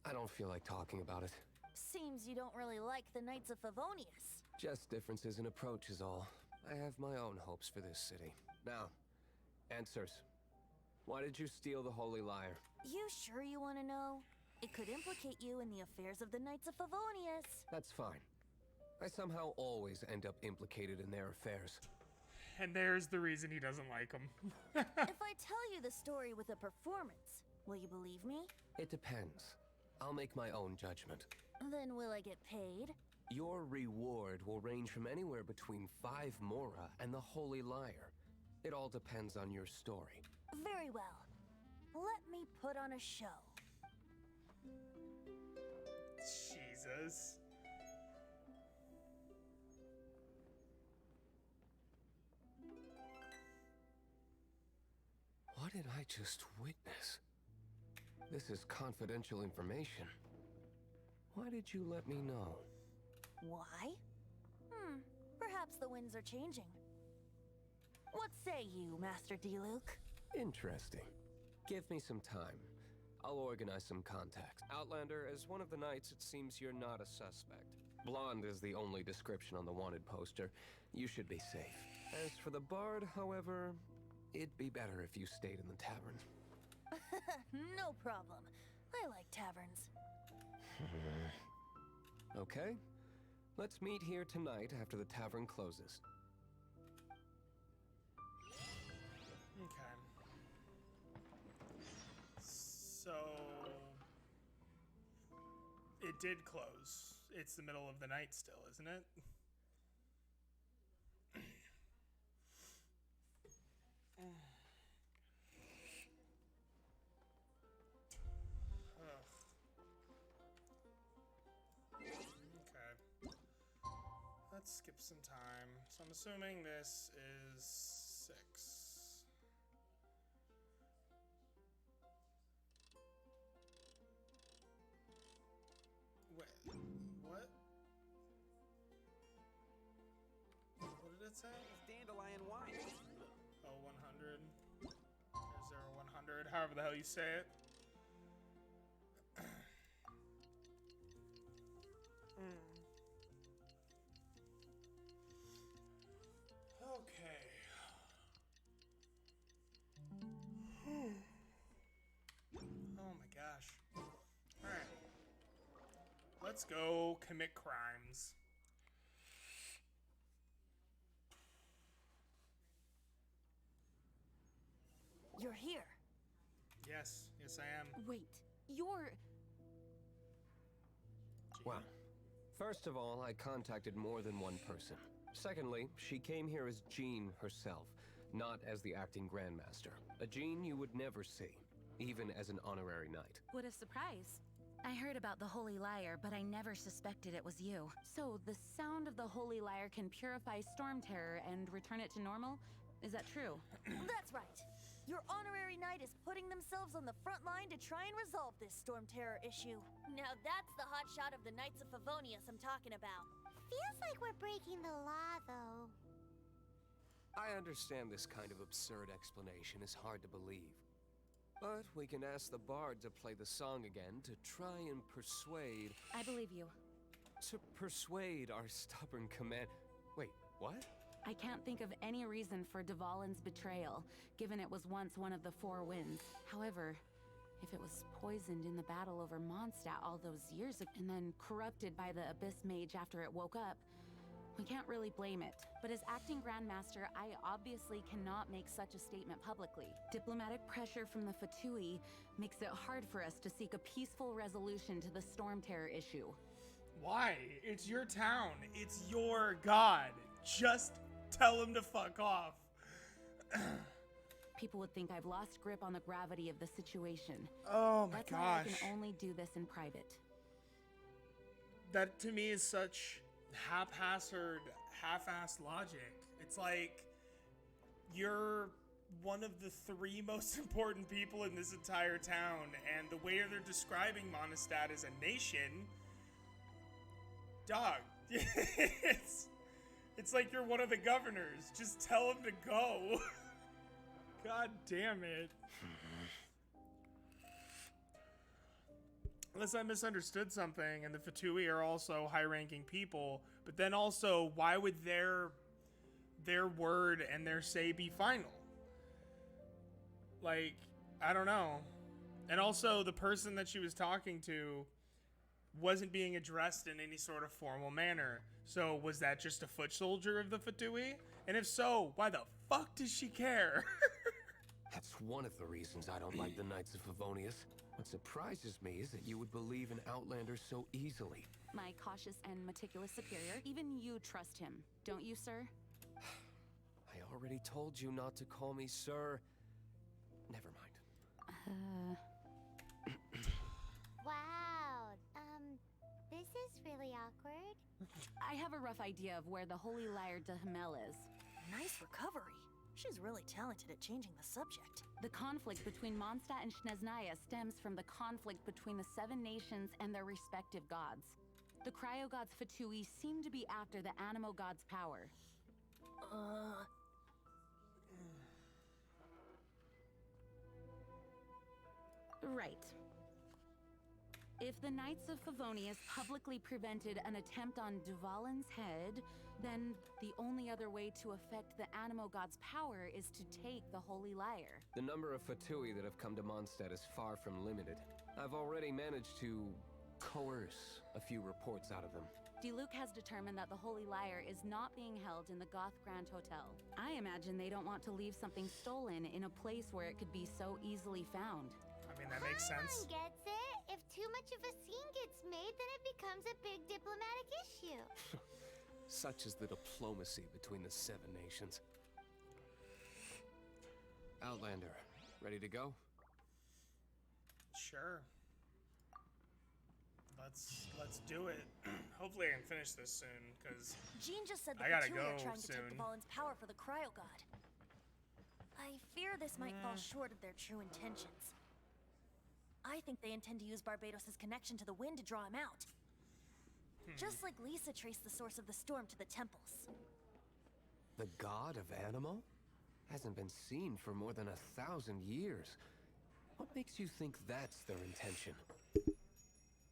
I don't feel like talking about it. Seems you don't really like the Knights of Favonius. Just differences in approach is all. I have my own hopes for this city. Now, answers. Why did you steal the Holy Lyre? You sure you want to know? It could implicate you in the affairs of the Knights of Favonius. That's fine. I somehow always end up implicated in their affairs. And there's the reason he doesn't like him. If I tell you the story with a performance, will you believe me? It depends. I'll make my own judgment. Then will I get paid? Your reward will range from anywhere between 5 mora and the Holy Lyre. It all depends on your story. Very well. Let me put on a show. Jesus. What did I just witness? This is confidential information. Why did you let me know? Why? Perhaps the winds are changing. What say you, Master Diluc? Interesting. Give me some time. I'll organize some contacts. Outlander, as one of the knights, it seems you're not a suspect. Blonde is the only description on the wanted poster. You should be safe. As for the bard, however, it'd be better if you stayed in the tavern. No problem. I like taverns. Okay. Let's meet here tonight after the tavern closes. Okay. So it did close. It's the middle of the night still, isn't it? Okay. Let's skip some time. So I'm assuming this is 6. Wait, what? What did it say? Dandelion wine. Oh, 100. Or 0100, however the hell you say it. Okay. Oh my gosh. Alright. Let's go commit crimes. You're here. Yes, yes I am. Wait, you're... Well, first of all, I contacted more than one person. Secondly, she came here as Jean herself, not as the acting grandmaster. A Jean you would never see, even as an honorary knight. What a surprise. I heard about the Holy Lyre, but I never suspected it was you. So, the sound of the Holy Lyre can purify Storm Terror and return it to normal? Is that true? That's right. Your honorary knight is putting themselves on the front line to try and resolve this Storm Terror issue. Now that's the hotshot of the Knights of Favonius I'm talking about. Feels like we're breaking the law, though. I understand this kind of absurd explanation is hard to believe. But we can ask the bard to play the song again to try and persuade... I believe you. To persuade our stubborn command... Wait, what? I can't think of any reason for Dvalin's betrayal, given it was once one of the Four Winds. However, if it was poisoned in the battle over Mondstadt all those years ago, and then corrupted by the Abyss Mage after it woke up, we can't really blame it. But as acting Grandmaster, I obviously cannot make such a statement publicly. Diplomatic pressure from the Fatui makes it hard for us to seek a peaceful resolution to the Storm Terror issue. Why? It's your town. It's your god. Just tell him to fuck off. People would think I've lost grip on the gravity of the situation. Oh my That's gosh. why I can only do this in private. That to me is such haphazard, half-assed logic. It's like you're one of the three most important people in this entire town, and the way they're describing Mondstadt as a nation, dog, it's like you're one of the governors. Just tell him to go. God damn it. Unless I misunderstood something, and the Fatui are also high-ranking people, but then also, why would their word and their say be final? Like, I don't know. And also, the person that she was talking to wasn't being addressed in any sort of formal manner. So, was that just a foot soldier of the Fatui? And if so, why the fuck does she care? That's one of the reasons I don't like the Knights of Favonius. What surprises me is that you would believe in Outlander so easily. My cautious and meticulous superior, even you trust him, don't you, sir? I already told you not to call me sir. Never mind. Wow. This is really awkward. I have a rough idea of where the Holy Lyre de Himmel is. Nice recovery. She's really talented at changing the subject. The conflict between Mondstadt and Snezhnaya stems from the conflict between the Seven Nations and their respective gods. The Cryo-gods Fatui seem to be after the Animo god's power. Right. If the Knights of Favonius publicly prevented an attempt on Dvalin's head, then the only other way to affect the Animo god's power is to take the Holy Lyre. The number of Fatui that have come to Mondstadt is far from limited. I've already managed to coerce a few reports out of them. Diluc has determined that the Holy Lyre is not being held in the Goth Grand Hotel. I imagine they don't want to leave something stolen in a place where it could be so easily found. I mean, that makes sense. Gets it? If too much of a scene gets made, then it becomes a big diplomatic issue. Such is the diplomacy between the Seven Nations. Outlander, ready to go? Sure. Let's do it. Hopefully I can finish this soon, because Jean just said the I gotta Fatui go are trying to take soon. Dvalin's power for the Cryo God. I fear this might fall short of their true intentions. I think they intend to use Barbados' connection to the wind to draw him out. Just like Lisa traced the source of the storm to the temples. The god of Animo? Hasn't been seen for more than 1,000 years. What makes you think that's their intention?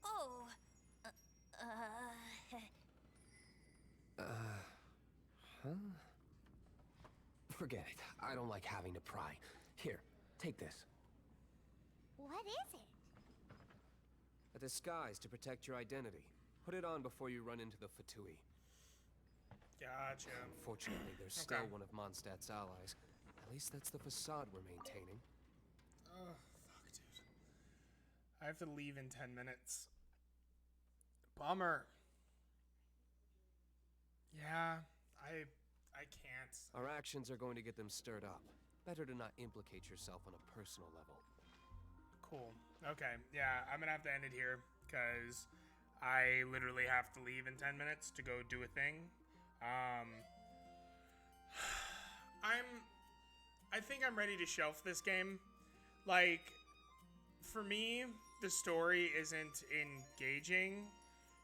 Oh, Huh? Forget it. I don't like having to pry. Here, take this. What is it? A disguise to protect your identity. Put it on before you run into the Fatui. gotcha. Unfortunately, there's still one of Mondstadt's allies. At least that's the facade we're maintaining. Oh, fuck, dude. I have to leave in 10 minutes. Bummer. Yeah, I can't. Our actions are going to get them stirred up. Better to not implicate yourself on a personal level. Cool. Okay, yeah, I'm gonna have to end it here. because I literally have to leave in 10 minutes to go do a thing. I think I'm ready to shelf this game. Like, for me, the story isn't engaging.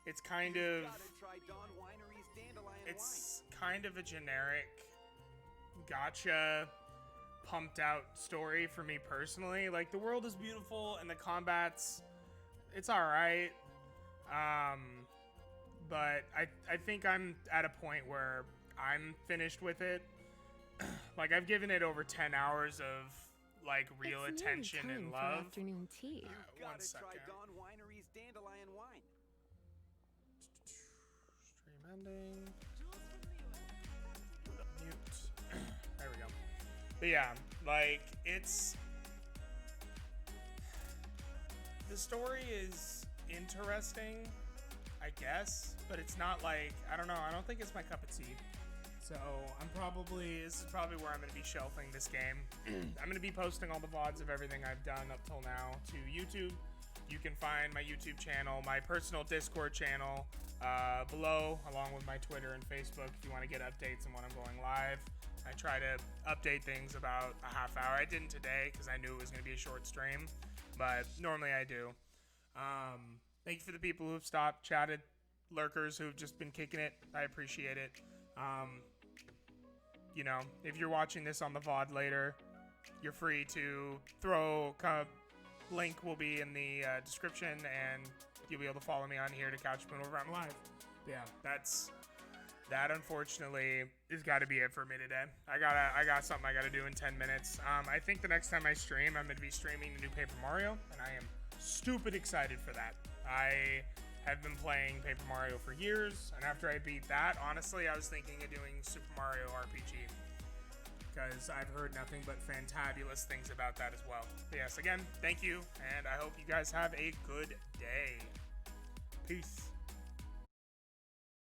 It's kind of a generic gotcha pumped out story for me personally. Like, the world is beautiful and the combat's, it's all right. But I think I'm at a point where I'm finished with it. Like, I've given it over 10 hours of like real It's attention nearly and time for love. afternoon tea. One second. Stream ending. Mute. There we go. But yeah, like, it's, the story is interesting, I guess, but it's not like, I don't know, I don't think it's my cup of tea. So this is probably where I'm going to be shelving this game. I'm going to be posting all the VODs of everything I've done up till now to YouTube. You can find my YouTube channel, my personal Discord channel below, along with my Twitter and Facebook if you want to get updates on when I'm going live. I try to update things about a half hour. I didn't today because I knew it was going to be a short stream, but normally I do. Thank you for the people who've stopped, chatted, lurkers who've just been kicking it. I appreciate it. You know, if you're watching this on the VOD later, you're free to link will be in the description, and you'll be able to follow me on here to catch me whenever I'm live. Yeah, that unfortunately has got to be it for me today. I got something I gotta do in 10 minutes. I think the next time I stream, I'm gonna be streaming the new Paper Mario, and I am stupid excited for that. I have been playing Paper Mario for years, and after I beat that, honestly, I was thinking of doing Super Mario RPG, because I've heard nothing but fantabulous things about that as well. But yes, again, thank you, and I hope you guys have a good day. Peace.